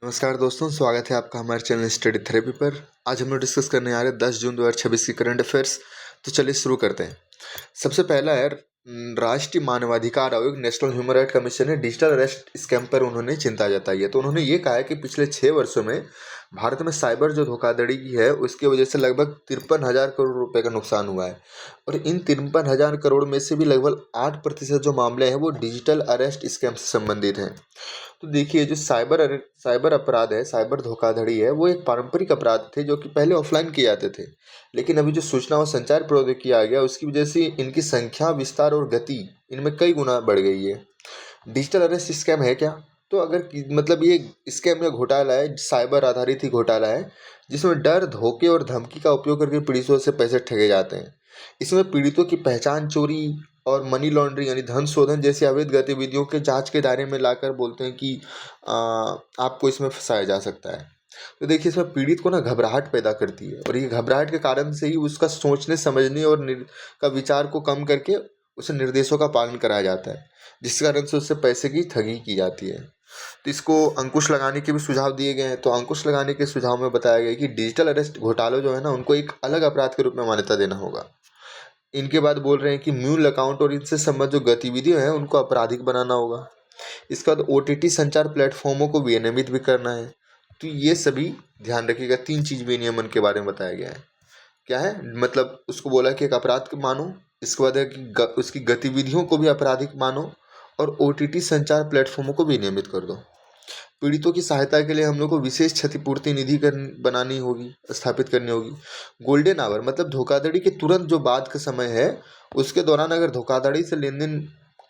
नमस्कार दोस्तों, स्वागत है आपका हमारे चैनल स्टडी थेरेपी पर। आज हम लोग डिस्कस करने आ रहे हैं 10 जून 2026 की करंट अफेयर्स। तो चलिए शुरू करते हैं। सबसे पहला है राष्ट्रीय मानवाधिकार आयोग, नेशनल ह्यूमन राइट कमीशन ने डिजिटल अरेस्ट स्कैम पर उन्होंने चिंता जताई है। तो उन्होंने ये कहा है कि पिछले 6 वर्षों में भारत में साइबर जो धोखाधड़ी की है उसकी वजह से लगभग 53,000 करोड़ रुपए का नुकसान हुआ है। और इन 53,000 करोड़ में से भी लगभग 8% जो मामले हैं वो डिजिटल अरेस्ट स्कैम से संबंधित हैं। तो देखिए, जो साइबर अपराध है, साइबर धोखाधड़ी है, वो एक पारंपरिक अपराध थे जो कि पहले ऑफलाइन किए जाते थे। लेकिन अभी जो सूचना और संचार प्रौद्योगिकी आ गया उसकी वजह से इनकी संख्या, विस्तार और गति इनमें कई गुना बढ़ गई है। डिजिटल अरेस्ट स्कैम है क्या? तो अगर मतलब ये स्कैम या घोटाला है, साइबर आधारित ही घोटाला है, जिसमें डर, धोखे और धमकी का उपयोग करके पीड़ितों से पैसे ठगे जाते हैं। इसमें पीड़ितों की पहचान चोरी और मनी लॉन्ड्रिंग यानी धन शोधन जैसी अवैध गतिविधियों के जांच के दायरे में लाकर बोलते हैं कि आपको इसमें फंसाया जा सकता है। तो देखिए, इसमें पीड़ित को ना घबराहट पैदा करती है और ये घबराहट के कारण से ही उसका सोचने, समझने और का विचार को कम करके उसे निर्देशों का पालन कराया जाता है, जिस कारण से उससे पैसे की ठगी की जाती है। तो इसको अंकुश लगाने के भी सुझाव दिए गए हैं। तो अंकुश लगाने के सुझाव में बताया गया है कि डिजिटल अरेस्ट घोटालों जो है ना, उनको एक अलग अपराध के रूप में मान्यता देना होगा। इनके बाद बोल रहे हैं कि म्यूल अकाउंट और इनसे संबंधित जो गतिविधियां हैं उनको आपराधिक बनाना होगा। इसके बाद ओटीटी संचार प्लेटफॉर्मों को विनियमित भी करना है। तो ये सभी ध्यान रखिएगा। 3 चीज विनियमन के बारे में बताया गया है। क्या है मतलब, उसको बोला कि एक अपराध को मानो, इसके बाद है कि उसकी गतिविधियों को भी आपराधिक मानो, और ओटीटी संचार प्लेटफॉर्मों को भी नियमित कर दो। पीड़ितों की सहायता के लिए हम लोग को विशेष क्षतिपूर्ति निधि बनानी होगी, स्थापित करनी होगी। गोल्डन आवर मतलब धोखाधड़ी के तुरंत जो बाद का समय है, उसके दौरान अगर धोखाधड़ी से लेन देन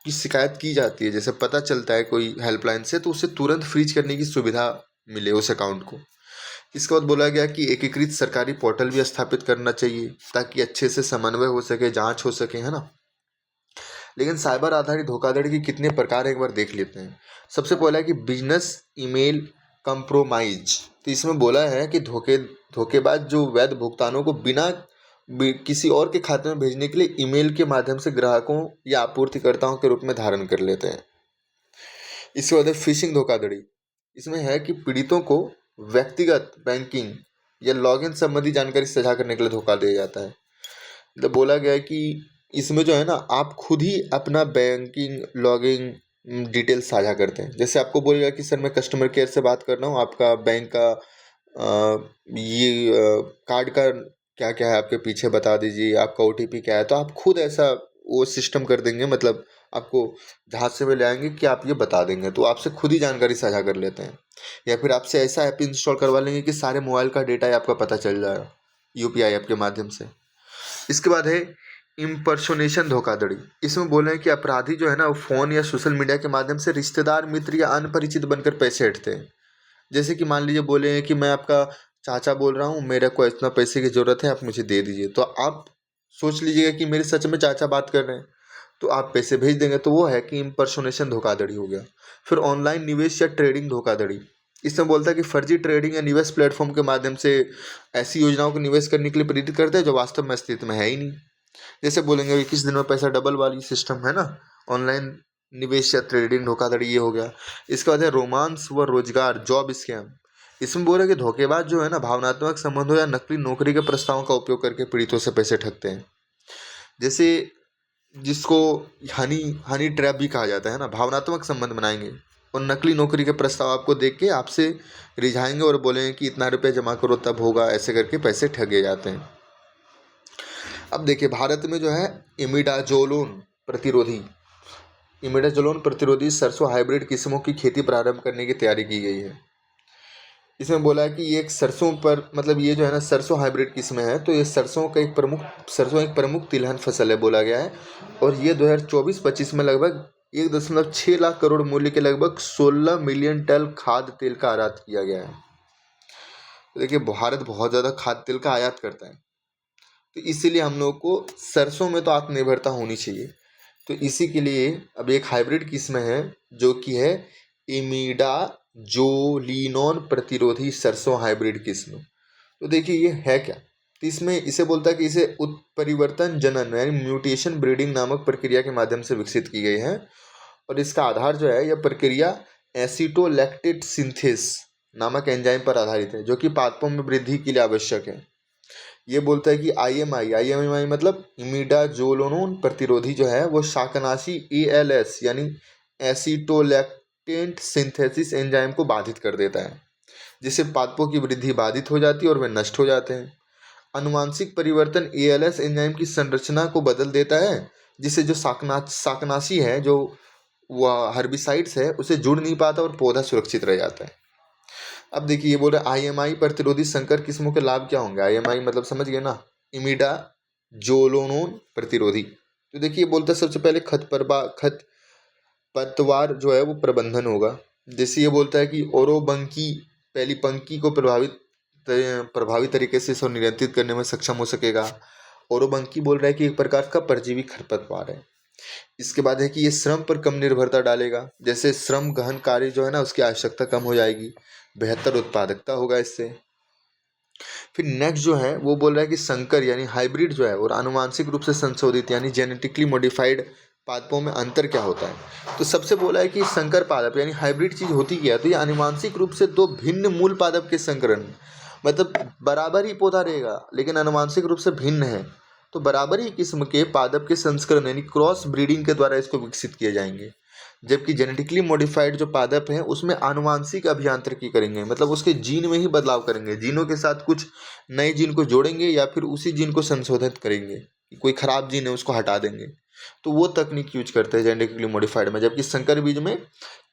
की शिकायत की जाती है, जैसे पता चलता है कोई हेल्पलाइन से, तो उसे तुरंत फ्रीज करने की सुविधा मिले उस अकाउंट को। इसके बाद बोला गया कि एकीकृत सरकारी पोर्टल भी स्थापित करना चाहिए ताकि अच्छे से समन्वय हो सके, जांच हो सके, है ना। लेकिन साइबर आधारित धोखाधड़ी के कितने प्रकार एक बार देख लेते हैं। सबसे पहला है कि बिजनेस ईमेल कंप्रोमाइज। तो इसमें बोला है कि धोखेबाज जो वैध भुगतानों को बिना किसी और के खाते में भेजने के लिए ईमेल के माध्यम से ग्राहकों या आपूर्तिकर्ताओं के रूप में धारण कर लेते हैं। इसके बाद है फिशिंग धोखाधड़ी। इसमें है कि पीड़ितों को व्यक्तिगत बैंकिंग या लॉगिन संबंधी जानकारी साझा करने के लिए धोखा दिया जाता है। मतलब बोला गया है कि इसमें जो है ना, आप खुद ही अपना बैंकिंग लॉगिन डिटेल साझा करते हैं। जैसे आपको बोलेगा कि सर मैं कस्टमर केयर से बात कर रहा हूँ, आपका बैंक का कार्ड का क्या क्या है आपके पीछे बता दीजिए, आपका ओटीपी क्या है। तो आप खुद ऐसा वो सिस्टम कर देंगे, मतलब आपको जहाँ से में ले आएंगे कि आप ये बता देंगे, तो आपसे खुद ही जानकारी साझा कर लेते हैं। या फिर आपसे ऐसा ऐप इंस्टॉल करवा लेंगे कि सारे मोबाइल का डेटा आपका पता चल जाएगा यूपीआई ऐप के माध्यम से। इसके बाद है इम्पर्सोनेशन धोखाधड़ी। इसमें बोले हैं कि अपराधी जो है ना, वो फ़ोन या सोशल मीडिया के माध्यम से रिश्तेदार, मित्र या अन्य परिचित बनकर पैसे हटते हैं। जैसे कि मान लीजिए बोले हैं कि मैं आपका चाचा बोल रहा हूँ, मेरे को इतना पैसे की ज़रूरत है, आप मुझे दे दीजिए। तो आप सोच लीजिएगा कि मेरे सच में चाचा बात कर रहे हैं, तो आप पैसे भेज देंगे। तो वो है कि इम्पर्सोनेशन धोखाधड़ी हो गया। फिर ऑनलाइन निवेश या ट्रेडिंग धोखाधड़ी। इसमें बोलता है कि फर्जी ट्रेडिंग या निवेश प्लेटफॉर्म के माध्यम से ऐसी योजनाओं को निवेश करने के लिए प्रेरित करते हैं जो वास्तव में अस्तित्व में है ही नहीं। जैसे बोलेंगे 21 दिन में पैसा डबल वाली सिस्टम है ना, ऑनलाइन निवेश या ट्रेडिंग धोखाधड़ी ये हो गया। इसके बाद है रोमांस व रोजगार जॉब स्कैम। इसमें बोल रहे कि धोखेबाज जो है ना, भावनात्मक संबंधों या नकली नौकरी के प्रस्तावों का उपयोग करके पीड़ितों से पैसे ठगते हैं। जैसे जिसको हनी हनी ट्रैप भी कहा जाता है ना, भावनात्मक संबंध बनाएंगे और नकली नौकरी के प्रस्ताव आपको देख के आपसे रिझाएंगे और बोलेंगे कि इतना रुपये जमा करो तब होगा, ऐसे करके पैसे ठगे जाते हैं। अब देखिए, भारत में जो है इमिडाजोलोन प्रतिरोधी इमिडाजोलोन प्रतिरोधी सरसों हाइब्रिड किस्मों की खेती प्रारंभ करने की तैयारी की गई है। इसमें बोला है कि ये एक सरसों पर, मतलब ये जो है ना सरसों हाइब्रिड किस्में हैं, तो ये सरसों एक प्रमुख तिलहन फसल है बोला गया है। और ये 2024-25 में लगभग 1.6 लाख करोड़ मूल्य के लगभग 16 मिलियन टन खाद्य तेल का आयात किया गया है। तो देखिए, भारत बहुत ज़्यादा खाद्य तेल का आयात करता है, तो इसीलिए हम लोग को सरसों में तो आत्मनिर्भरता होनी चाहिए। तो इसी के लिए अब एक हाइब्रिड किस्म है जो कि है इमिडाजोलिनोन प्रतिरोधी सरसों हाइब्रिड किस्म। तो देखिए ये है क्या। तो इसमें इसे बोलता है कि इसे उत्परिवर्तन जनन यानी म्यूटेशन ब्रीडिंग नामक प्रक्रिया के माध्यम से विकसित की गई है। और इसका आधार जो है, यह प्रक्रिया एसिटोलैक्टेट सिंथेस नामक एंजाइम पर आधारित है, जो कि पादपों में वृद्धि के लिए आवश्यक है। ये बोलता है कि आईएमआई मतलब इमिडाजोलोन प्रतिरोधी जो है वो शाकनाशी एएलएस यानी एसीटोलैक्टेंट सिंथेसिस एंजाइम को बाधित कर देता है, जिससे पादपों की वृद्धि बाधित हो जाती है और वे नष्ट हो जाते हैं। अनुवांशिक परिवर्तन एएलएस एंजाइम की संरचना को बदल देता है, जिससे जो शाकनाशी है, जो वह हर्बिसाइड्स है, उसे जुड़ नहीं पाता और पौधा सुरक्षित रह जाता है। अब देखिए ये बोल रहे आईएमआई प्रतिरोधी संकर किस्मों के लाभ क्या होंगे। आईएमआई मतलब समझ गए ना, इमिडा जोलोनोन प्रतिरोधी। तो देखिए बोलता है सबसे पहले खरपतवार जो है वो प्रबंधन होगा। जैसे ये बोलता है कि ओरोबंकी पहली पंक्ति को प्रभावी तरीके से इसको नियंत्रित करने में सक्षम हो सकेगा। ओरोबंकी बोल रहा है कि एक प्रकार का परजीवी खरपतवार है। इसके बाद है कि ये श्रम पर कम निर्भरता डालेगा, जैसे श्रम गहन कार्य जो है ना उसकी आवश्यकता कम हो जाएगी, बेहतर उत्पादकता होगा इससे। फिर नेक्स्ट जो है वो बोल रहा है कि संकर यानी हाइब्रिड जो है और आनुवांशिक रूप से संशोधित यानी जेनेटिकली मॉडिफाइड पादपों में अंतर क्या होता है। तो सबसे बोला है कि संकर पादप यानी हाइब्रिड चीज होती क्या है, तो ये आनुवांशिक रूप से दो भिन्न मूल पादप के संकरण, मतलब बराबर ही पौधा रहेगा लेकिन आनुवांशिक रूप से भिन्न है, तो बराबर ही किस्म के पादप के संस्करण यानी क्रॉस ब्रीडिंग के द्वारा इसको विकसित किए जाएंगे। जबकि जेनेटिकली मॉडिफाइड जो पादप हैं उसमें आनुवांशिक अभियांत्रिकी करेंगे, मतलब उसके जीन में ही बदलाव करेंगे, जीनों के साथ कुछ नए जीन को जोड़ेंगे या फिर उसी जीन को संशोधित करेंगे, कोई खराब जीन है उसको हटा देंगे। तो वो तकनीक यूज करते हैं जेनेटिकली मॉडिफाइड में, जबकि संकर बीज में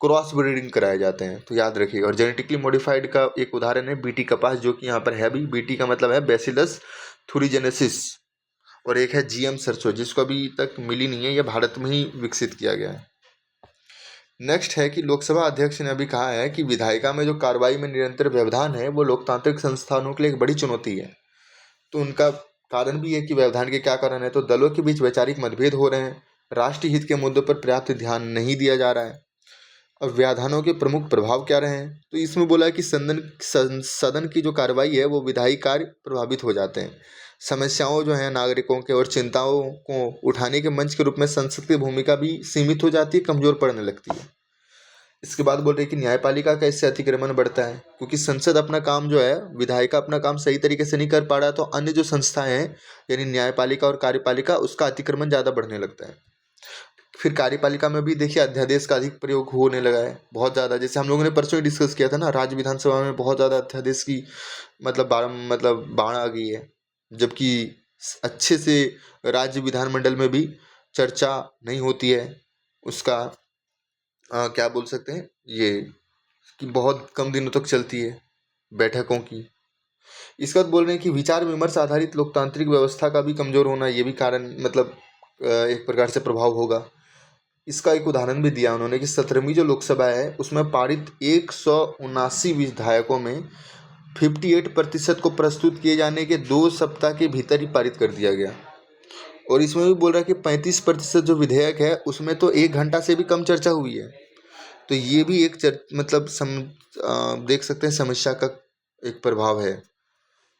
क्रॉस ब्रीडिंग कराए जाते हैं। तो याद रखिएगा। और जेनेटिकली मॉडिफाइड का एक उदाहरण है बीटी कपास, जो कि यहाँ पर है भी। बीटी का मतलब है बैसिलस थुरिजेनेसिस, और एक है जीएम सरसों जिसको अभी तक मिली नहीं है, यह भारत में ही विकसित किया गया है। नेक्स्ट है कि लोकसभा अध्यक्ष ने अभी कहा है कि विधायिका में जो कार्रवाई में निरंतर व्यवधान है वो लोकतांत्रिक संस्थानों के लिए एक बड़ी चुनौती है। तो उनका कारण भी है कि व्यवधान के क्या कारण है, तो दलों के बीच वैचारिक मतभेद हो रहे हैं, राष्ट्रीय हित के मुद्दों पर पर्याप्त ध्यान नहीं दिया जा रहा है। अब व्यवधानों के प्रमुख प्रभाव क्या रहे हैं, तो इसमें बोला है कि सदन की जो कार्रवाई है वो विधायी कार्य प्रभावित हो जाते हैं। समस्याओं जो है नागरिकों के और चिंताओं को उठाने के मंच के रूप में संसद की भूमिका भी सीमित हो जाती है, कमजोर पड़ने लगती है। इसके बाद बोल रहे हैं कि न्यायपालिका का इससे अतिक्रमण बढ़ता है, क्योंकि संसद अपना काम जो है, विधायिका अपना काम सही तरीके से नहीं कर पा रहा, तो अन्य जो संस्थाएं हैं यानी न्यायपालिका और कार्यपालिका उसका अतिक्रमण ज़्यादा बढ़ने लगता है। फिर कार्यपालिका में भी देखिए अध्यादेश का अधिक प्रयोग होने लगा है बहुत ज़्यादा। जैसे हम लोगों ने परसों ही डिस्कस किया था ना, राज्य विधानसभा में बहुत ज़्यादा अध्यादेश की बाढ़ आ गई है, जबकि अच्छे से राज्य विधानमंडल में भी चर्चा नहीं होती है उसका। क्या बोल सकते हैं ये कि बहुत कम दिनों तक चलती है बैठकों की। इसके बाद बोल रहे हैं कि विचार विमर्श आधारित लोकतांत्रिक व्यवस्था का भी कमजोर होना, ये भी कारण एक प्रकार से प्रभाव होगा। इसका एक उदाहरण भी दिया उन्होंने कि 17वीं जो लोकसभा है उसमें पारित 179 विधायकों में 58% को प्रस्तुत किए जाने के 2 सप्ताह के भीतर ही पारित कर दिया गया। और इसमें भी बोल रहा है कि 35% जो विधेयक है उसमें तो 1 घंटा से भी कम चर्चा हुई है। तो ये भी एक देख सकते हैं समस्या का एक प्रभाव है।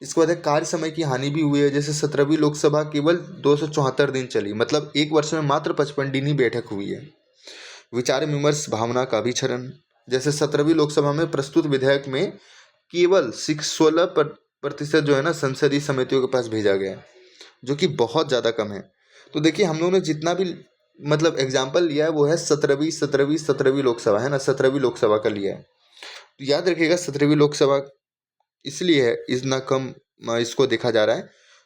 इसके बाद कार्य समय की हानि भी हुई है। जैसे 17वीं लोकसभा केवल 274 दिन चली, मतलब एक वर्ष में मात्र 55 दिन ही बैठक हुई है। विचार विमर्श भावना का भी क्षरण। जैसे 17वीं लोकसभा में प्रस्तुत विधेयक में केवल 16% जो है ना संसदीय समितियों के पास भेजा गया, जो कि बहुत ज़्यादा कम है। तो देखिए हम लोगों ने जितना भी एग्जाम्पल लिया है वो है 17वीं लोकसभा है ना, 17वीं लोकसभा का लिया है। तो याद रखिएगा 17वीं लोकसभा इसलिए है इतना कम इसको देखा जा रहा है,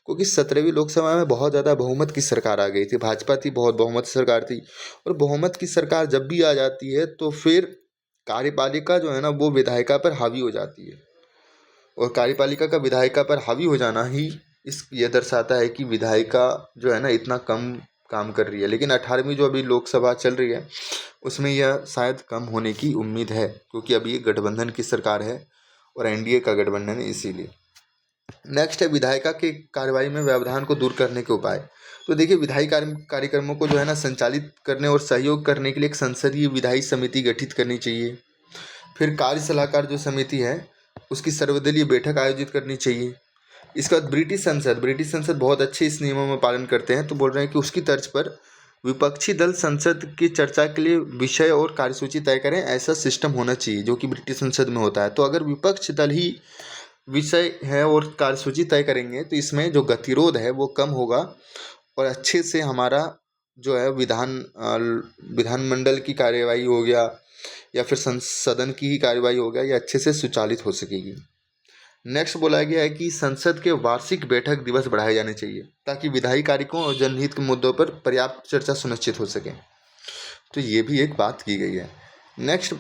क्योंकि 17वीं लोकसभा में बहुत ज़्यादा बहुमत की सरकार आ गई थी, भाजपा थी, बहुत बहुमत सरकार थी। और बहुमत की सरकार जब भी आ जाती है तो फिर कार्यपालिका जो है ना वो विधायिका पर हावी हो जाती है, और कार्यपालिका का विधायिका पर हावी हो जाना ही ये दर्शाता है कि विधायिका जो है ना इतना कम काम कर रही है। लेकिन 18वीं जो अभी लोकसभा चल रही है उसमें यह शायद कम होने की उम्मीद है, क्योंकि अभी ये गठबंधन की सरकार है और एनडीए का गठबंधन है, इसीलिए। नेक्स्ट है विधायिका के कार्यवाही में व्यवधान को दूर करने के उपाय। तो देखिए विधायी कार्यक्रमों को जो है ना संचालित करने और सहयोग करने के लिए एक संसदीय विधायी समिति गठित करनी चाहिए। फिर कार्य सलाहकार जो समिति है उसकी सर्वदलीय बैठक आयोजित करनी चाहिए। इसके बाद ब्रिटिश संसद बहुत अच्छे इस नियमों में पालन करते हैं, तो बोल रहे हैं कि उसकी तर्ज पर विपक्षी दल संसद की चर्चा के लिए विषय और कार्यसूची तय करें, ऐसा सिस्टम होना चाहिए जो कि ब्रिटिश संसद में होता है। तो अगर विपक्ष दल ही विषय है और कार्यसूची तय करेंगे तो इसमें जो गतिरोध है वो कम होगा और अच्छे से हमारा जो है विधानमंडल की कार्यवाही हो गया या फिर सदन की ही कार्यवाही हो गया, ये अच्छे से सुचालित हो सकेगी। नेक्स्ट बोला गया है कि संसद के वार्षिक बैठक दिवस बढ़ाए जाने चाहिए ताकि विधायी कार्यक्रमों और जनहित के मुद्दों पर पर्याप्त चर्चा सुनिश्चित हो सके। तो ये भी एक बात की गई है। नेक्स्ट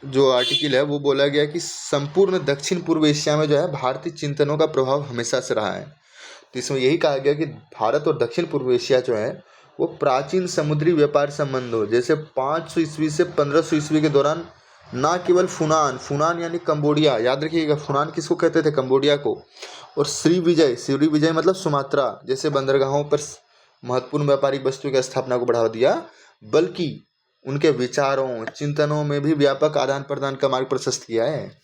जो आर्टिकल है वो बोला गया कि संपूर्ण दक्षिण पूर्व एशिया में जो है भारतीय चिंतनों का प्रभाव हमेशा से रहा है। तो इसमें यही कहा गया कि भारत और दक्षिण पूर्व एशिया जो है वो प्राचीन समुद्री व्यापार संबंधों जैसे 500 ईस्वी से 1500 ईस्वी के दौरान ना केवल फुनान यानी कंबोडिया, याद रखिएगा फुनान किसको कहते थे, कंबोडिया को, और श्रीविजय मतलब सुमात्रा जैसे बंदरगाहों पर महत्वपूर्ण व्यापारिक वस्तुओं की स्थापना को बढ़ावा दिया, बल्कि उनके विचारों चिंतनों में भी व्यापक आदान प्रदान का मार्ग प्रशस्त किया है।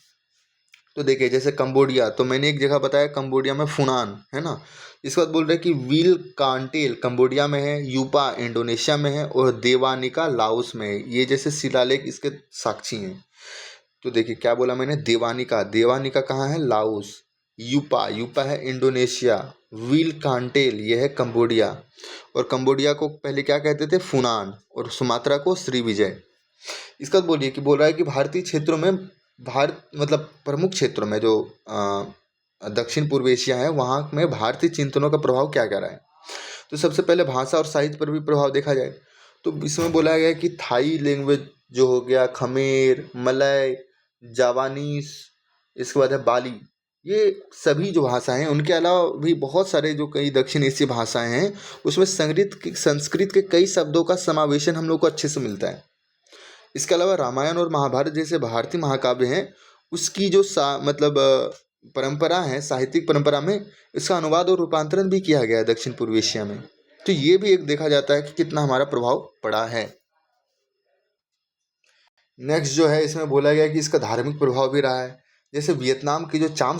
तो देखिए जैसे कंबोडिया, तो मैंने एक जगह बताया कंबोडिया में फुनान है ना। इसके बाद बोल रहे हैं कि व्हील कांटेल कंबोडिया में है, यूपा इंडोनेशिया में है और देवानिका लाओस में है। ये जैसे शिलालेख इसके साक्षी हैं। तो देखिए क्या बोला मैंने, देवानिका कहाँ है, लाओस। यूपा है इंडोनेशिया। व्हील कांटेल ये है कंबोडिया, और कंबोडिया को पहले क्या कहते थे, फुनान, और सुमात्रा को श्रीविजय। इसका बोलिए कि बोल रहा है कि भारतीय क्षेत्रों में भारत मतलब प्रमुख क्षेत्रों में जो दक्षिण पूर्व एशिया है वहाँ में भारतीय चिंतनों का प्रभाव क्या क्या रहा है। तो सबसे पहले भाषा और साहित्य पर भी प्रभाव देखा जाए तो इसमें बोला गया है कि थाई लैंग्वेज जो हो गया, खमेर, मलय, जावानीस, इसके बाद है बाली, ये सभी जो भाषाएं हैं उनके अलावा भी बहुत सारे जो कई दक्षिण एशियाई भाषाएं हैं उसमें संस्कृत के कई शब्दों का समावेशन हम लोग को अच्छे से मिलता है। इसके अलावा रामायण और महाभारत जैसे भारतीय महाकाव्य हैं उसकी जो परंपरा है, साहित्यिक परंपरा में इसका अनुवाद और रूपांतरण भी किया गया है दक्षिण पूर्व एशिया में। तो ये भी एक देखा जाता है कि कितना हमारा प्रभाव पड़ा है। नेक्स्ट जो है इसमें बोला गया कि इसका धार्मिक प्रभाव भी रहा है। जैसे वियतनाम की जो चाम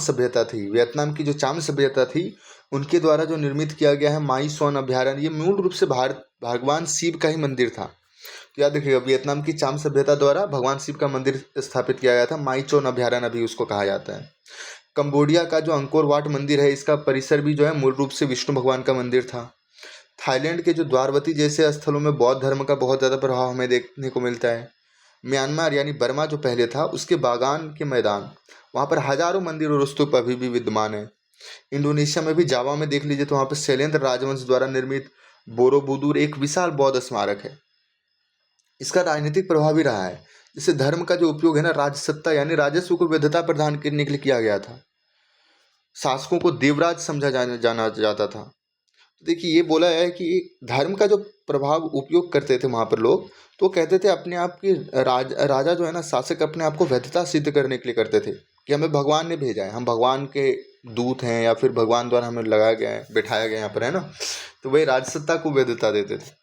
सभ्यता थी उनके द्वारा जो निर्मित किया गया है माई सोन अभ्यारण्य, ये मूल रूप से भगवान शिव का ही मंदिर था। तो याद रखिएगा वियतनाम की चाम सभ्यता द्वारा भगवान शिव का मंदिर स्थापित किया गया था, माई चोन अभ्यारण्य भी उसको कहा जाता है। कंबोडिया का जो अंकोर वाट मंदिर है इसका परिसर भी जो है मूल रूप से विष्णु भगवान का मंदिर था। थाईलैंड के जो द्वारवती जैसे स्थलों में बौद्ध धर्म का बहुत ज़्यादा प्रभाव हमें देखने को मिलता है। म्यांमार यानी बर्मा जो पहले था उसके बागान के मैदान, वहाँ पर हजारों मंदिर और स्तूप अभी भी विद्यमान है। इंडोनेशिया में भी जावा में देख लीजिए तो वहाँ पर शैलेंद्र राजवंश द्वारा निर्मित बोरोबुदुर एक विशाल बौद्ध स्मारक है। इसका राजनीतिक प्रभाव भी रहा है। जैसे धर्म का जो उपयोग है ना राजसत्ता यानी राजस्व को वैधता प्रदान करने के लिए किया गया था। शासकों को देवराज समझा जाना जाता था। तो देखिए ये बोला है कि धर्म का जो प्रभाव उपयोग करते थे वहाँ पर लोग, तो कहते थे अपने आप की राजा जो है ना शासक अपने आप को वैधता सिद्ध करने के लिए करते थे कि हमें भगवान ने भेजा है, हम भगवान के दूत हैं या फिर भगवान द्वारा हमें लगाया गया है, बैठाया गया यहाँ पर है ना। तो वही राजसत्ता को वैधता देते थे।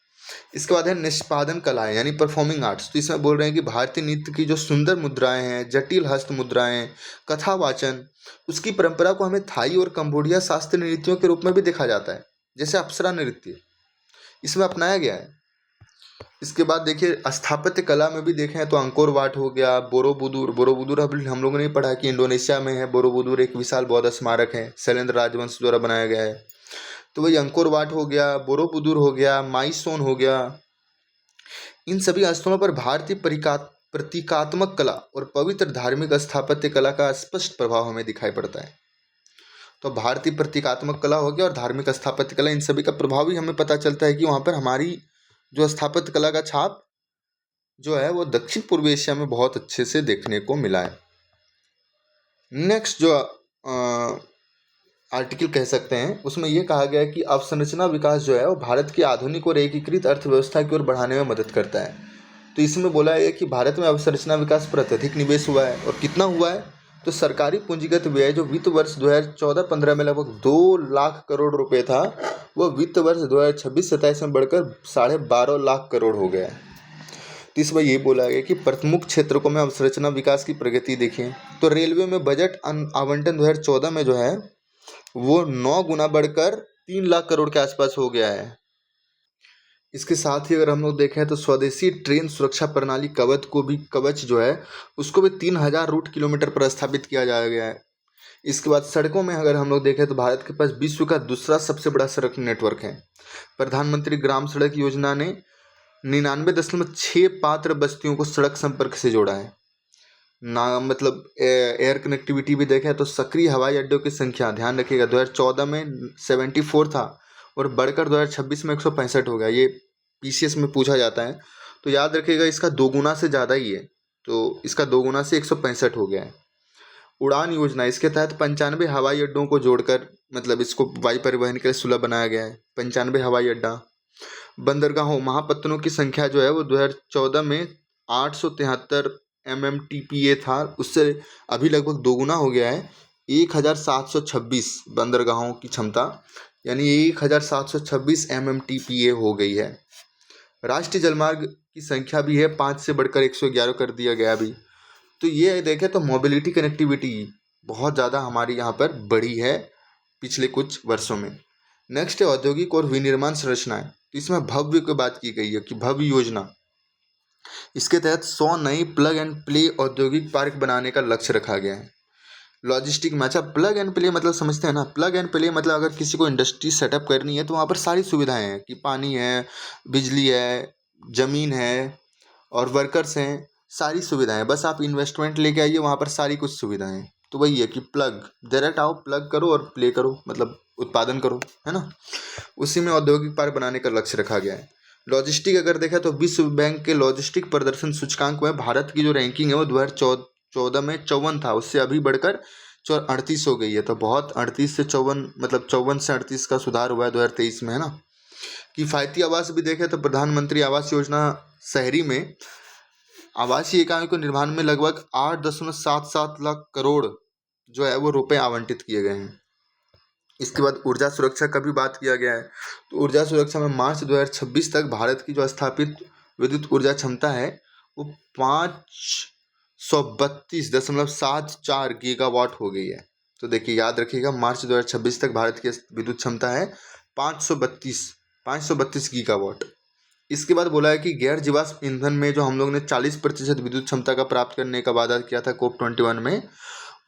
इसके बाद है निष्पादन कलाएं यानी परफॉर्मिंग आर्ट्स। तो इसमें बोल रहे हैं कि भारतीय नृत्य की जो सुंदर मुद्राएं हैं, जटिल हस्त मुद्राएं, कथावाचन, उसकी परंपरा को हमें थाई और कंबोडिया शास्त्रीय नृत्यों के रूप में भी देखा जाता है। जैसे अप्सरा नृत्य इसमें अपनाया गया है। इसके बाद देखिए स्थापत्य कला में भी देखें तो अंकोर वाट हो गया, बोरोबुदुर अभी हम लोगों ने पढ़ा कि इंडोनेशिया में है। बोरोबुदुर एक विशाल बौद्ध स्मारक है, शैलेंद्र राजवंश द्वारा बनाया गया है। तो वही अंकोर वाट हो गया, बोरोबुदुर हो गया, माईसोन हो गया, इन सभी स्थलों पर भारतीय प्रतीकात्मक कला और पवित्र धार्मिक स्थापत्य कला का स्पष्ट प्रभाव हमें दिखाई पड़ता है। तो भारतीय प्रतीकात्मक कला हो गया और धार्मिक स्थापत्य कला, इन सभी का प्रभाव ही हमें पता चलता है कि वहाँ पर हमारी जो स्थापत्य कला का छाप जो है वो दक्षिण पूर्व एशिया में बहुत अच्छे से देखने को मिला है। नेक्स्ट जो आर्टिकल कह सकते हैं उसमें यह कहा गया है कि अवसंरचना विकास जो है वो भारत की आधुनिक और एकीकृत अर्थव्यवस्था की ओर बढ़ाने में मदद करता है। तो इसमें बोला है कि भारत में अवसंरचना विकास पर अत्यधिक निवेश हुआ है। और कितना हुआ है, तो सरकारी पूंजीगत व्यय जो वित्त वर्ष 2014-15 में लगभग 2 लाख करोड़ रुपए था, वह वित्त वर्ष 2026-27 में बढ़कर 12.5 लाख करोड़ हो गया है। तो इसमें ये बोला गया कि प्रमुख क्षेत्रों में अवसंरचना विकास की प्रगति देखें तो रेलवे में बजट आवंटन 2014 में जो है वो 9 गुना बढ़कर 3 लाख करोड़ के आसपास हो गया है। इसके साथ ही अगर हम लोग देखें तो स्वदेशी ट्रेन सुरक्षा प्रणाली कवच जो है उसको भी 3000 रूट किलोमीटर पर स्थापित किया जा गया है। इसके बाद सड़कों में अगर हम लोग देखें तो भारत के पास विश्व का दूसरा सबसे बड़ा सड़क नेटवर्क है। प्रधानमंत्री ग्राम सड़क योजना ने 99.6 पात्र बस्तियों को सड़क संपर्क से जोड़ा है ना। मतलब एयर कनेक्टिविटी भी देखें तो सक्रिय हवाई अड्डों की संख्या ध्यान रखिएगा 2014 में 74 था और बढ़कर 2026 में 165 हो गया। ये पीसीएस में पूछा जाता है तो याद रखिएगा इसका 2 गुना से ज़्यादा ही है, तो इसका 2 गुना से 165 हो गया है। उड़ान योजना, इसके तहत 95 हवाई अड्डों को जोड़कर मतलब इसको वायु परिवहन के लिए सुलभ बनाया गया है। 95 हवाई अड्डा। बंदरगाहों, महापत्तनों की संख्या जो है वो 2014 में 873 MMTPA था, उससे अभी लगभग 2 गुना हो गया है। 1726 बंदरगाहों की क्षमता यानी 1726 MMTPA हो गई है। राष्ट्रीय जलमार्ग की संख्या भी है 5 से बढ़कर 111 कर दिया गया अभी। तो ये देखें तो मोबिलिटी कनेक्टिविटी बहुत ज़्यादा हमारी यहाँ पर बढ़ी है पिछले कुछ वर्षों में। नेक्स्ट है औद्योगिक और विनिर्माण संरचनाएं। तो इसमें भव्य की बात की गई है कि भव्य योजना, इसके तहत 100 नई प्लग एंड प्ले औद्योगिक पार्क बनाने का लक्ष्य रखा गया है। लॉजिस्टिक में, अच्छा प्लग एंड प्ले मतलब समझते हैं ना, प्लग एंड प्ले मतलब अगर किसी को इंडस्ट्री सेटअप करनी है तो वहाँ पर सारी सुविधाएं हैं कि पानी है, बिजली है, ज़मीन है और वर्कर्स हैं, सारी सुविधाएं, बस आप इन्वेस्टमेंट लेके आइए, वहाँ पर सारी कुछ सुविधाएं। तो वही है कि प्लग, डायरेक्ट आओ प्लग करो और प्ले करो, मतलब उत्पादन करो, है ना। उसी में औद्योगिक पार्क बनाने का लक्ष्य रखा गया है। लॉजिस्टिक अगर देखा तो विश्व बैंक के लॉजिस्टिक प्रदर्शन सूचकांक में भारत की जो रैंकिंग है वो 2014 में 54 था, उससे अभी बढ़कर 38 हो गई है। तो बहुत 38 से 54 मतलब 54 से 38 का सुधार हुआ है 2023 में, है ना। किफ़ायती आवास भी देखें तो प्रधानमंत्री आवास योजना शहरी में आवासीय इकाइयों के निर्माण में लगभग 8.77 लाख करोड़ जो है वो रुपए आवंटित किए गए हैं। इसके बाद ऊर्जा सुरक्षा का भी बात किया गया है। तो ऊर्जा सुरक्षा में मार्च 2026 तक भारत की जो स्थापित विद्युत ऊर्जा क्षमता है वो 532.74 गीगावाट हो गई है। तो देखिए याद रखिएगा मार्च 2026 तक भारत की विद्युत क्षमता है 532 गीगावाट। इसके बाद बोला है कि गैर जीवाश्म ईंधन में जो हम लोग ने 40% विद्युत क्षमता का प्राप्त करने का वादा किया था COP21 में,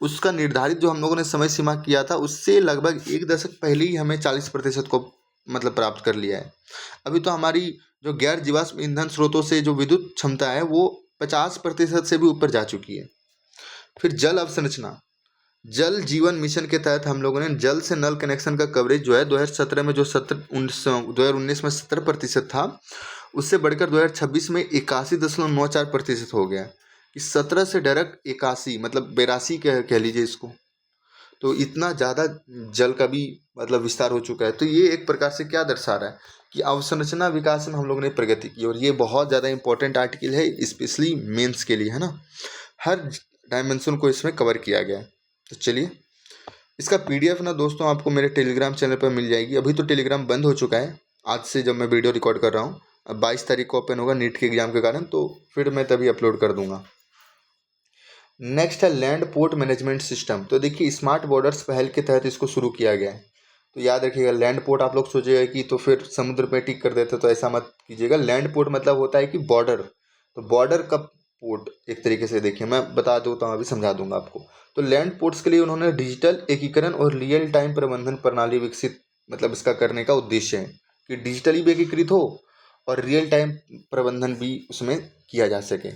उसका निर्धारित जो हम लोगों ने समय सीमा किया था उससे लगभग 1 दशक पहले ही हमें 40% को मतलब प्राप्त कर लिया है। अभी तो हमारी जो गैर जीवाश्म ईंधन स्रोतों से जो विद्युत क्षमता है वो 50% से भी ऊपर जा चुकी है। फिर जल अवसंरचना, जल जीवन मिशन के तहत हम लोगों ने जल से नल कनेक्शन का कवरेज जो है 2017 में जो 2019 में 70% था, उससे बढ़कर 2026 में 81.94% हो गया। इस 17 से डायरेक्ट 81 मतलब 82 कह लीजिए इसको। तो इतना ज़्यादा जल का भी मतलब विस्तार हो चुका है। तो ये एक प्रकार से क्या दर्शा रहा है कि अवसंरचना विकास में हम लोगों ने प्रगति की, और ये बहुत ज़्यादा इंपॉर्टेंट आर्टिकल है स्पेशली मेंस के लिए, है ना। हर डायमेंशन को इसमें कवर किया गया है। तो चलिए इसका PDF ना दोस्तों आपको मेरे टेलीग्राम चैनल पर मिल जाएगी। अभी तो टेलीग्राम बंद हो चुका है आज से जब मैं वीडियो रिकॉर्ड कर रहा हूँ। अब 22 तारीख को ओपन होगा नीट के एग्जाम के कारण, तो फिर मैं तभी अपलोड कर दूंगा। नेक्स्ट है लैंड पोर्ट मैनेजमेंट सिस्टम। तो देखिए स्मार्ट बॉर्डर्स पहल के तहत इसको शुरू किया गया है। तो याद रखिएगा लैंड पोर्ट आप लोग सोचिएगा कि तो फिर समुद्र पे टिक कर देते, तो ऐसा मत कीजिएगा। लैंड पोर्ट मतलब होता है कि बॉर्डर, तो बॉर्डर का पोर्ट एक तरीके से देखिए, मैं बता दूँ तो अभी समझा दूंगा आपको। तो लैंड पोर्ट्स के लिए उन्होंने डिजिटल एकीकरण और रियल टाइम प्रबंधन प्रणाली विकसित मतलब इसका करने का उद्देश्य है कि डिजिटली भी एकीकृत हो और रियल टाइम प्रबंधन भी उसमें किया जा सके।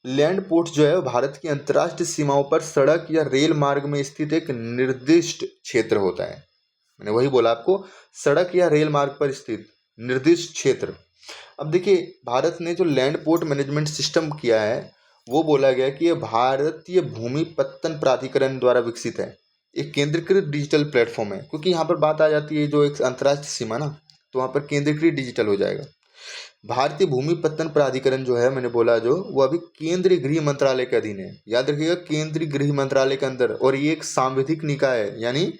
लैंड पोर्ट जो है भारत की अंतर्राष्ट्रीय सीमाओं पर सड़क या रेल मार्ग में स्थित एक निर्दिष्ट क्षेत्र होता है। मैंने वही बोला आपको, सड़क या रेल मार्ग पर स्थित निर्दिष्ट क्षेत्र। अब देखिए भारत ने जो लैंड पोर्ट मैनेजमेंट सिस्टम किया है वो बोला गया कि यह भारतीय भूमि पत्तन प्राधिकरण द्वारा विकसित है। एक केंद्रीकृत डिजिटल प्लेटफॉर्म है, क्योंकि यहाँ पर बात आ जाती है जो एक अंतर्राष्ट्रीय सीमा ना, तो वहाँ पर केंद्रीकृत डिजिटल हो जाएगा। भारतीय भूमि पत्तन प्राधिकरण जो है मैंने बोला जो, वो अभी केंद्रीय गृह मंत्रालय के अधीन है। याद रखिएगा केंद्रीय गृह मंत्रालय के अंदर, और ये एक सांविधिक निकाय है, यानी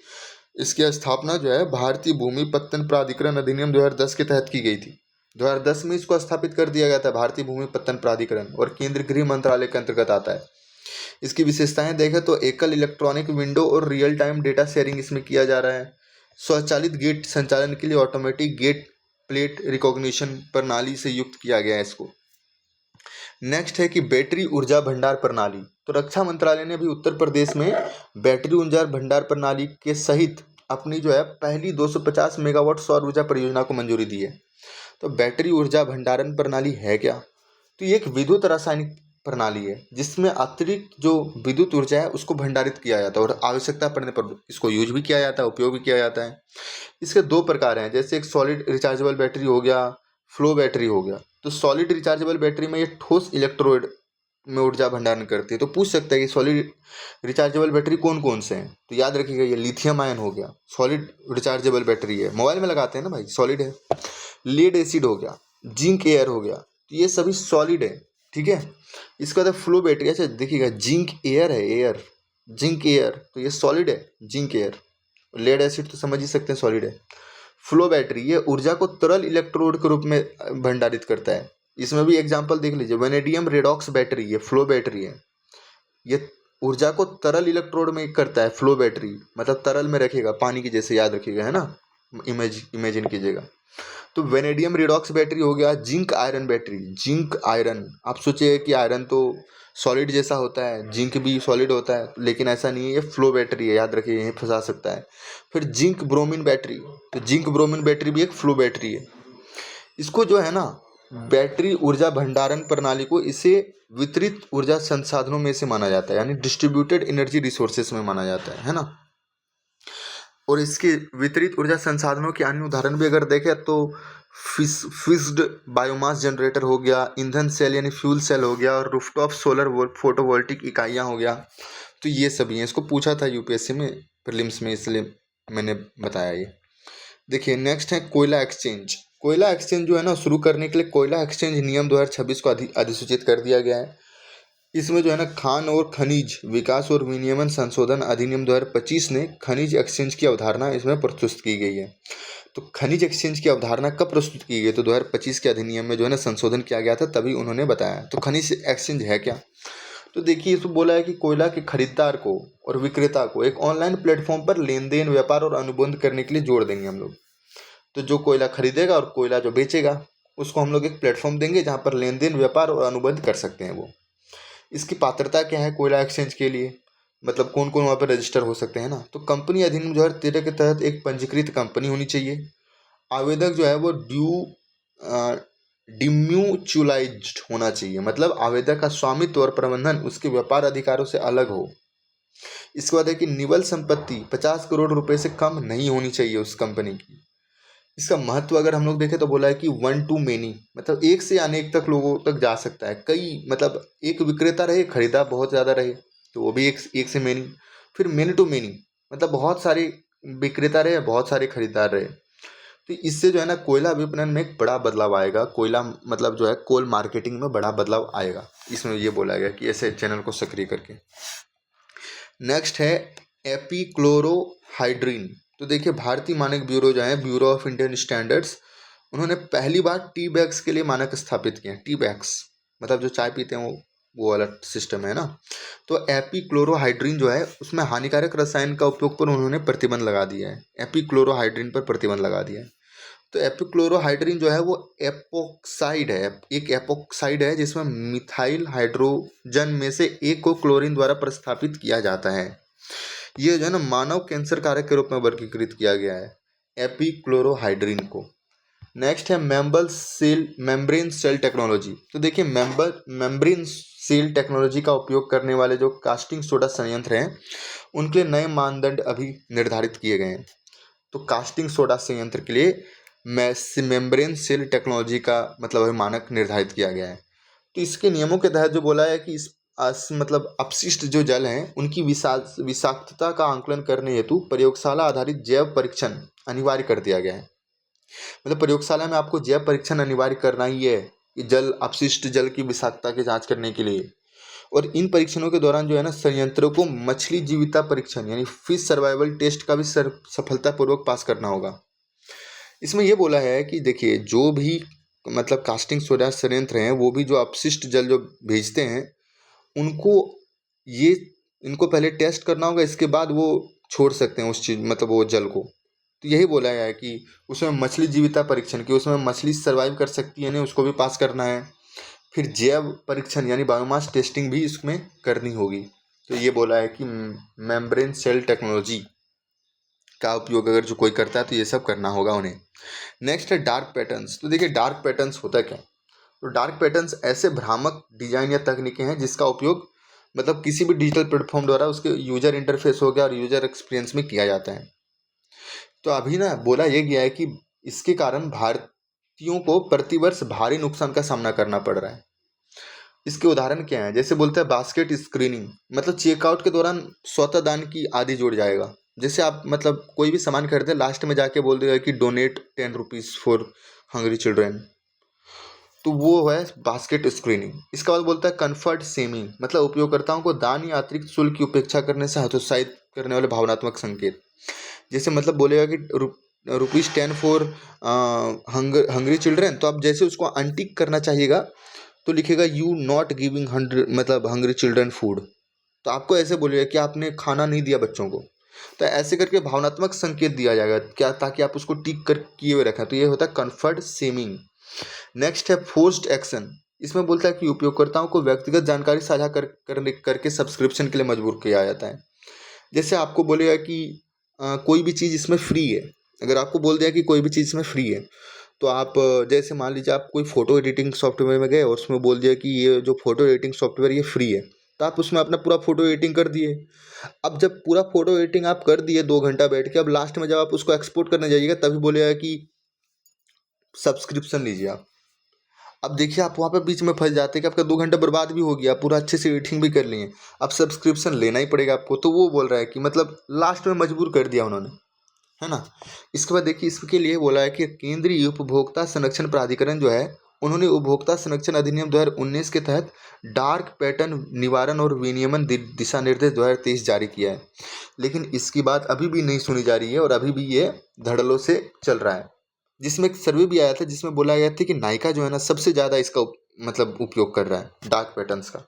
इसकी स्थापना जो है भारतीय भूमि पत्तन प्राधिकरण अधिनियम 2010 के तहत की गई थी। 2010 में इसको स्थापित कर दिया गया था भारतीय भूमि पत्तन प्राधिकरण, और केंद्रीय गृह मंत्रालय के अंतर्गत आता है। इसकी विशेषताएं देखें तो एकल इलेक्ट्रॉनिक विंडो और रियल टाइम डेटा शेयरिंग इसमें किया जा रहा है। स्वचालित गेट संचालन के लिए ऑटोमेटिक गेट प्लेट रिकॉग्निशन प्रणाली से युक्त किया गया है इसको। नेक्स्ट है कि बैटरी ऊर्जा भंडार प्रणाली। तो रक्षा मंत्रालय ने अभी उत्तर प्रदेश में बैटरी ऊर्जा भंडार प्रणाली के सहित अपनी जो है पहली 250 मेगावाट सौर ऊर्जा परियोजना को मंजूरी दी है। तो बैटरी ऊर्जा भंडारण प्रणाली है क्या? तो ये एक विद्युत रासायनिक प्रणाली है जिसमें अतिरिक्त जो विद्युत ऊर्जा है उसको भंडारित किया जाता है और आवश्यकता पड़ने पर इसको यूज भी किया जाता है, उपयोग भी किया जाता है। इसके दो प्रकार हैं, जैसे एक सॉलिड रिचार्जेबल बैटरी हो गया, फ्लो बैटरी हो गया। तो सॉलिड रिचार्जेबल बैटरी में ये ठोस इलेक्ट्रोड में ऊर्जा भंडारण करती है। तो पूछ सकता है कि सॉलिड रिचार्जेबल बैटरी कौन कौन से हैं? तो याद रखिएगा, ये लिथियम आयन हो गया, सॉलिड रिचार्जेबल बैटरी है, मोबाइल में लगाते हैं ना भाई, सॉलिड है। लेड एसिड हो गया, जिंक एयर हो गया, तो ये सभी सॉलिड है, ठीक है। इसका बाद फ्लो बैटरी, अच्छा देखिएगा, जिंक एयर है, एयर, जिंक एयर, तो ये सॉलिड है, जिंक एयर। लेड एसिड तो समझ ही सकते हैं सॉलिड है। फ्लो बैटरी ये ऊर्जा को तरल इलेक्ट्रोड के रूप में भंडारित करता है। इसमें भी एग्जांपल देख लीजिए, वेनेडियम रेडॉक्स बैटरी, ये फ्लो बैटरी है, ये ऊर्जा को तरल इलेक्ट्रोड में करता है। फ्लो बैटरी मतलब तरल में रखेगा, पानी की जैसे, याद रखिएगा, है ना, इमेजिन कीजिएगा। तो वेनेडियम रिडॉक्स बैटरी हो गया। Zinc iron battery, zinc iron, आप सोचिए कि आयरन तो सॉलिड जैसा होता है, जिंक भी सॉलिड होता है, लेकिन ऐसा नहीं है, ये फ्लो बैटरी है, याद रखिए, यहीं फंसा सकता है। फिर जिंक ब्रोमीन बैटरी, तो जिंक ब्रोमीन बैटरी भी एक फ्लो बैटरी है। इसको जो है ना, बैटरी ऊर्जा भंडारण प्रणाली को इसे वितरित ऊर्जा संसाधनों में से माना जाता है, यानी डिस्ट्रीब्यूटेड एनर्जी रिसोर्सेस में माना जाता है ना। और इसके वितरित ऊर्जा संसाधनों के अन्य उदाहरण भी अगर देखें तो फिक्स्ड बायोमास जनरेटर हो गया, ईंधन सेल यानी फ्यूल सेल हो गया, और रूफटॉप सोलर फोटोवोल्टिक इकाइयाँ हो गया। तो ये सभी हैं, इसको पूछा था यूपीएससी में प्रीलिम्स में, इसलिए मैंने बताया ये। देखिए नेक्स्ट है कोयला एक्सचेंज। कोयला एक्सचेंज जो है ना, शुरू करने के लिए कोयला एक्सचेंज नियम 2026 को अधिसूचित कर दिया गया है। इसमें जो है ना, खान और खनिज विकास और विनियमन संशोधन अधिनियम 2025 ने खनिज एक्सचेंज की अवधारणा इसमें प्रस्तुत की गई है। तो खनिज एक्सचेंज की अवधारणा कब प्रस्तुत की गई? तो 2025 के अधिनियम में जो है ना संशोधन किया गया था, तभी उन्होंने बताया। तो खनिज एक्सचेंज है क्या? तो देखिए, इसमें बोला है कि कोयला के खरीदार को और विक्रेता को एक ऑनलाइन प्लेटफॉर्म पर लेन देन, व्यापार और अनुबंध करने के लिए जोड़ देंगे हम लोग। तो जो कोयला खरीदेगा और कोयला जो बेचेगा, उसको हम लोग एक प्लेटफॉर्म देंगे जहाँ पर लेन देन, व्यापार और अनुबंध कर सकते हैं वो। इसकी पात्रता क्या है कोयला एक्सचेंज के लिए, मतलब कौन कौन वहाँ पर रजिस्टर हो सकते हैं ना। तो कंपनी अधिनियम 2013 के तहत एक पंजीकृत कंपनी होनी चाहिए। आवेदक जो है वो डिम्यूचुलाइज्ड होना चाहिए, मतलब आवेदक का स्वामित्व और प्रबंधन उसके व्यापार अधिकारों से अलग हो। इसके बाद है कि निवल संपत्ति 50 करोड़ रुपए से कम नहीं होनी चाहिए उस कंपनी की। इसका महत्व अगर हम लोग देखें तो बोला है कि 1 to many, मतलब एक से अनेक तक लोगों तक जा सकता है। कई मतलब एक विक्रेता रहे, खरीदार बहुत ज़्यादा रहे, तो वो भी एक से मेनी। फिर मेनी टू मेनी, मतलब बहुत सारे विक्रेता रहे, बहुत सारे खरीदार रहे। तो इससे जो है ना, कोयला विपणन में एक बड़ा बदलाव आएगा। कोयला मतलब जो है, कोल मार्केटिंग में बड़ा बदलाव आएगा। इसमें ये बोला गया कि ऐसे चैनल को सक्रिय करके। नेक्स्ट है एपीक्लोरोहाइड्रिन। तो देखिए, भारतीय मानक ब्यूरो जो है, ब्यूरो ऑफ इंडियन स्टैंडर्ड्स, उन्होंने पहली बार टी बैग्स के लिए मानक स्थापित किए हैं। टी बैग्स मतलब जो चाय पीते हैं वो वाला सिस्टम है ना। तो एपीक्लोरोहाइड्रिन जो है, उसमें हानिकारक रसायन का उपयोग पर उन्होंने प्रतिबंध लगा दिया है। एपीक्लोरोहाइड्रिन पर प्रतिबंध लगा दिया है। तो एपीक्लोरोहाइड्रिन जो है वो एपोक्साइड है, एक एपोक्साइड है जिसमें मिथाइल हाइड्रोजन में से एक को क्लोरीन द्वारा प्रतिस्थापित किया जाता है। ये जो है ना, मानव कैंसर कारक के रूप में वर्गीकृत किया गया है एपीक्लोरोहाइड्रिन को। नेक्स्ट है मेम्ब्रेन सेल टेक्नोलॉजी। तो देखिए, मेम्ब्रेन सेल टेक्नोलॉजी का उपयोग करने वाले जो कास्टिंग सोडा संयंत्र हैं, उनके लिए नए मानदंड अभी निर्धारित किए गए हैं। तो कास्टिंग सोडा संयंत्र के लिए मेम्ब्रेन सेल टेक्नोलॉजी का मतलब है मानक निर्धारित किया गया है। तो इसके नियमों के तहत जो बोला है कि मतलब अपशिष्ट जो जल हैं, उनकी विषाक्तता का आंकलन करने हेतु प्रयोगशाला आधारित जैव परीक्षण अनिवार्य कर दिया गया है। मतलब प्रयोगशाला में आपको जैव परीक्षण अनिवार्य करना ही है कि अपशिष्ट जल की विषाक्तता की जांच करने के लिए। और इन परीक्षणों के दौरान जो है ना, संयंत्रों को मछली जीविता परीक्षण यानी फिश सर्वाइवल टेस्ट का भी सफलतापूर्वक पास करना होगा। इसमें यह बोला है कि देखिए, जो भी मतलब कास्टिंग सोडा संयंत्र हैं, वो भी जो अपशिष्ट जल जो भेजते हैं, उनको इनको पहले टेस्ट करना होगा, इसके बाद वो छोड़ सकते हैं उस चीज़ मतलब वो जल को। तो यही बोला गया है कि उसमें मछली जीविता परीक्षण की, उसमें मछली सर्वाइव कर सकती है नहीं, उसको भी पास करना है। फिर जैव परीक्षण यानी बायोमास टेस्टिंग भी इसमें करनी होगी। तो ये बोला है कि मेम्ब्रेन सेल टेक्नोलॉजी का उपयोग अगर जो कोई करता है तो ये सब करना होगा उन्हें। नेक्स्ट है डार्क पैटर्न्स। तो देखिए डार्क पैटर्न्स होता क्या। तो डार्क पैटर्न्स ऐसे भ्रामक डिजाइन या तकनीकें हैं जिसका उपयोग मतलब किसी भी डिजिटल प्लेटफॉर्म द्वारा उसके यूजर इंटरफेस हो गया और यूजर एक्सपीरियंस में किया जाता है। तो अभी ना बोला यह गया है कि इसके कारण भारतीयों को प्रतिवर्ष भारी नुकसान का सामना करना पड़ रहा है। इसके उदाहरण क्या है, जैसे बोलते हैं बास्केट स्क्रीनिंग, मतलब चेकआउट के दौरान स्वतः दान की आदि जुड़ जाएगा। जैसे आप मतलब कोई भी सामान खरीदे, लास्ट में जाके बोल देगा कि donate 10 rupees for hungry children, तो वो है बास्केट स्क्रीनिंग। इसके बाद बोलता है कंफर्ट सेमिंग, मतलब उपयोगकर्ताओं को दान या अतिरिक्त शुल्क की उपेक्षा करने से हतोत्साहित करने वाले भावनात्मक संकेत। जैसे मतलब बोलेगा कि ₹10 फॉर हंग्री चिल्ड्रेन, तो आप जैसे उसको अनटिक करना चाहिएगा तो लिखेगा यू नॉट गिविंग 100 मतलब हंग्री चिल्ड्रन फूड, तो आपको ऐसे बोलेगा कि आपने खाना नहीं दिया बच्चों को। तो ऐसे करके भावनात्मक संकेत दिया जाएगा क्या, ताकि आप उसको टिक कर किए हुए रखें। तो ये होता है कंफर्ट सेमिंग। नेक्स्ट है फोर्स्ड एक्शन। इसमें बोलता है कि उपयोगकर्ताओं को व्यक्तिगत जानकारी साझा करके सब्सक्रिप्शन के लिए मजबूर किया जाता है। जैसे आपको बोलेगा कि कोई भी चीज़ इसमें फ्री है, अगर आपको बोल दिया कि कोई भी चीज़ इसमें फ्री है, तो आप जैसे मान लीजिए आप कोई फ़ोटो एडिटिंग सॉफ्टवेयर में गए और उसमें बोल दिया कि ये जो फ़ोटो एडिटिंग सॉफ्टवेयर ये फ्री है, तो आप उसमें अपना पूरा फ़ोटो एडिटिंग कर दिए। अब जब पूरा फ़ोटो एडिटिंग आप कर दिए 2 घंटा बैठ के, अब लास्ट में जब आप उसको एक्सपोर्ट करने जाइएगा तभी बोलेगा कि सब्सक्रिप्शन लीजिए आप। अब देखिए आप वहाँ पे बीच में फंस जाते हैं कि आपका 2 घंटा बर्बाद भी हो गया, पूरा अच्छे से एडिटिंग भी कर लिए, अब सब्सक्रिप्शन लेना ही पड़ेगा आपको। तो वो बोल रहा है कि मतलब लास्ट में मजबूर कर दिया उन्होंने, है ना। इसके बाद देखिए इसके लिए बोला है कि केंद्रीय उपभोक्ता संरक्षण प्राधिकरण जो है, उन्होंने उपभोक्ता संरक्षण अधिनियम 2019 के तहत डार्क पैटर्न निवारण और विनियमन दिशा निर्देश 2023 जारी किया है। लेकिन इसकी बात अभी भी नहीं सुनी जा रही है और अभी भी ये धड़ल्लों से चल रहा है। जिसमें एक सर्वे भी आया था जिसमें बोला गया था कि नायका जो है ना सबसे ज़्यादा इसका मतलब उपयोग कर रहा है डार्क पैटर्न्स का।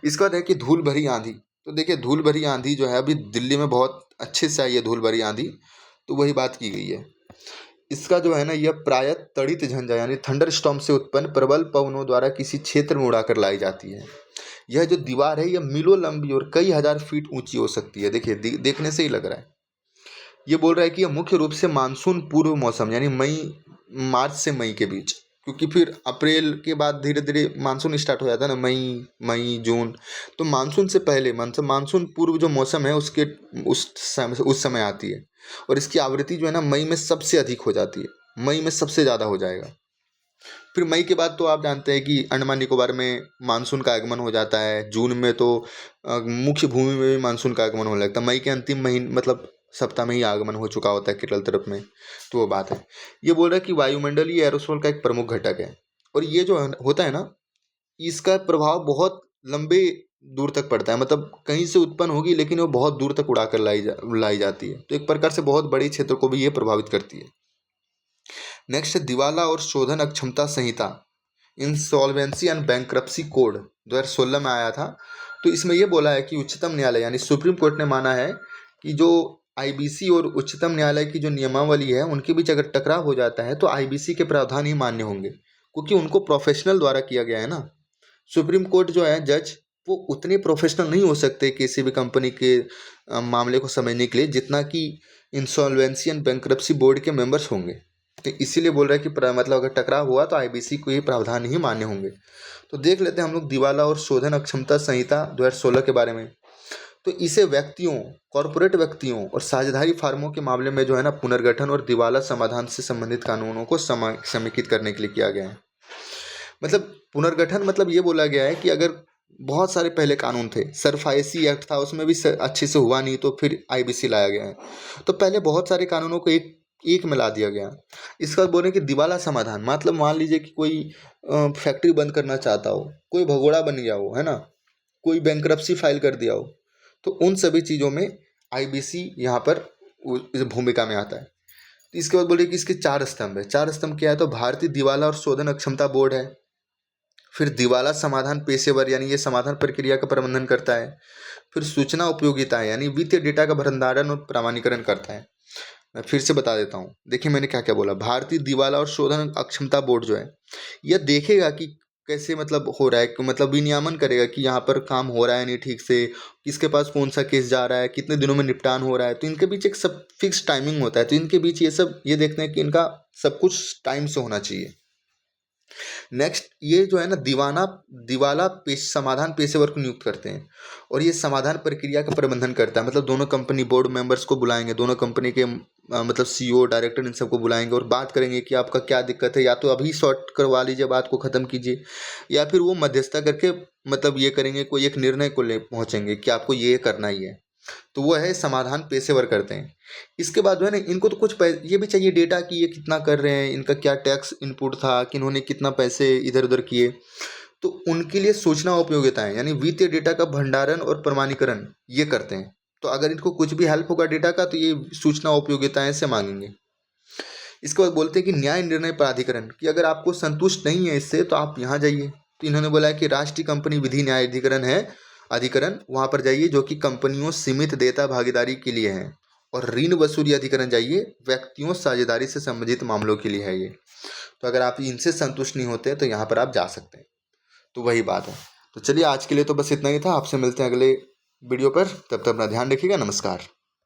इसके बाद है कि धूल भरी आंधी। तो देखिए धूल भरी आंधी जो है अभी दिल्ली में बहुत अच्छे से आई है धूल भरी आंधी, तो वही बात की गई है। इसका जो है ना यह प्रायः तड़ित झंझा यानी थंडर स्टॉर्म से उत्पन्न प्रबल पवनों द्वारा किसी क्षेत्र में उड़ाकर लाई जाती है। यह जो दीवार है यह मीलों लंबी और कई हजार फीट ऊंची हो सकती है। देखिए देखने से ही लग रहा है। ये बोल रहा है कि यह मुख्य रूप से मानसून पूर्व मौसम यानी मार्च से मई के बीच, क्योंकि फिर अप्रैल के बाद धीरे धीरे मानसून स्टार्ट हो जाता है ना, मई जून। तो मानसून से पहले मानसून पूर्व जो मौसम है उसके उस समय आती है। और इसकी आवृत्ति जो है ना मई में सबसे अधिक हो जाती है, मई में सबसे ज़्यादा हो जाएगा। फिर मई के बाद तो आप जानते हैं कि अंडमान निकोबार में मानसून का आगमन हो जाता है। जून में तो मुख्य भूमि में भी मानसून का आगमन होने लगता है। मई के अंतिम महीने मतलब सप्ताह में ही आगमन हो चुका होता है केरल तरफ में। तो वो बात है। ये बोल रहा है कि वायुमंडलीय एरोसोल का एक प्रमुख घटक है और ये जो होता है ना इसका प्रभाव बहुत लंबे दूर तक पड़ता है। मतलब कहीं से उत्पन्न होगी लेकिन वो बहुत दूर तक उड़ाकर लाई जाती है। तो एक प्रकार से बहुत बड़ी क्षेत्र को भी ये प्रभावित करती है। नेक्स्ट है दिवाला और शोधन अक्षमता संहिता, इंसॉल्वेंसी एंड बैंक्रप्सी कोड 2016 में आया था। तो इसमें यह बोला है कि उच्चतम न्यायालय यानी सुप्रीम कोर्ट ने माना है कि जो आईबीसी और उच्चतम न्यायालय की जो नियमावली है उनके बीच अगर टकराव हो जाता है तो आईबीसी के प्रावधान ही मान्य होंगे, क्योंकि उनको प्रोफेशनल द्वारा किया गया है ना। सुप्रीम कोर्ट जो है जज वो उतने प्रोफेशनल नहीं हो सकते किसी भी कंपनी के मामले को समझने के लिए जितना कि इंसॉल्वेंसी एंड बैंक्रप्सी बोर्ड के मेंबर्स होंगे। तो इसीलिए बोल रहा है कि मतलब अगर टकराव हुआ तो आईबीसी को ये प्रावधान ही मान्य होंगे। तो देख लेते हैं हम लोग दिवाला और शोधन अक्षमता संहिता 2016 के बारे में। तो इसे व्यक्तियों, कॉरपोरेट व्यक्तियों और साझेदारी फार्मों के मामले में जो है ना पुनर्गठन और दिवाला समाधान से संबंधित कानूनों को समेकित करने के लिए किया गया है। मतलब पुनर्गठन मतलब ये बोला गया है कि अगर बहुत सारे पहले कानून थे, सरफायसी एक्ट था उसमें भी अच्छे से हुआ नहीं तो फिर आईबीसी लाया गया है। तो पहले बहुत सारे कानूनों को एक में ला दिया गया। इसका बोले कि दिवाला समाधान मतलब मान लीजिए कि कोई फैक्ट्री बंद करना चाहता हो, कोई भगोड़ा बन गया हो, है ना, कोई बैंक्रप्सी फाइल कर दिया हो, तो उन सभी चीज़ों में आईबीसी यहाँ पर इस भूमिका में आता है। तो इसके बाद बोले कि इसके 4 स्तंभ है। 4 स्तंभ क्या है, तो भारतीय दिवाला और शोधन अक्षमता बोर्ड है। फिर दिवाला समाधान पेशेवर यानी ये समाधान प्रक्रिया का प्रबंधन करता है। फिर सूचना उपयोगिता यानी वित्तीय डेटा का भंडारण और प्रमाणीकरण करता है। मैं फिर से बता देता हूँ। देखिए मैंने क्या क्या बोला। भारतीय दिवाला और शोधन अक्षमता बोर्ड जो है, यह देखेगा कि कैसे मतलब हो रहा है, कि मतलब विनियमन करेगा कि यहाँ पर काम हो रहा है नहीं ठीक से, किसके पास कौन सा केस जा रहा है, कितने दिनों में निपटान हो रहा है। तो इनके बीच एक सब फिक्स टाइमिंग होता है, तो इनके बीच ये सब ये देखते हैं कि इनका सब कुछ टाइम से होना चाहिए। नेक्स्ट, ये जो है ना दिवाला समाधान पेशेवर को नियुक्त करते हैं, और ये समाधान प्रक्रिया का प्रबंधन करता है। मतलब दोनों कंपनी बोर्ड मेंबर्स को बुलाएंगे, दोनों कंपनी के मतलब सीईओ डायरेक्टर इन सबको बुलाएंगे और बात करेंगे कि आपका क्या दिक्कत है, या तो अभी सॉर्ट करवा लीजिए, बात को ख़त्म कीजिए, या फिर वो मध्यस्थता करके मतलब ये करेंगे, कोई एक निर्णय को ले पहुँचेंगे कि आपको ये करना ही है। तो वो है समाधान पेशेवर करते हैं। इसके बाद जो है ना, इनको तो कुछ ये भी चाहिए डेटा कि ये कितना कर रहे हैं, इनका क्या टैक्स इनपुट था, कि इन्होंने कितना पैसे इधर उधर किए। तो उनके लिए सूचना उपयोगिताएं यानी वित्तीय डेटा का भंडारण और प्रमाणीकरण ये करते हैं। तो अगर इनको कुछ भी हेल्प होगा डेटा का, तो ये सूचना उपयोगिताएं से मांगेंगे। इसके बाद बोलते हैं कि न्याय निर्णय प्राधिकरण, कि अगर आपको संतुष्ट नहीं है इससे तो आप यहाँ जाइए। तो इन्होंने बोला है कि राष्ट्रीय कंपनी विधि न्याय अधिकरण वहाँ पर जाइए, जो कि कंपनियों सीमित देयता भागीदारी के लिए है। और ऋण वसूली अधिकरण जाइए, व्यक्तियों साझेदारी से संबंधित मामलों के लिए है ये। तो अगर आप इनसे संतुष्ट नहीं होते तो यहाँ पर आप जा सकते हैं। तो वही बात है। तो चलिए आज के लिए तो बस इतना ही था। आपसे मिलते हैं अगले वीडियो पर। तब तक अपना ध्यान रखिएगा। नमस्कार।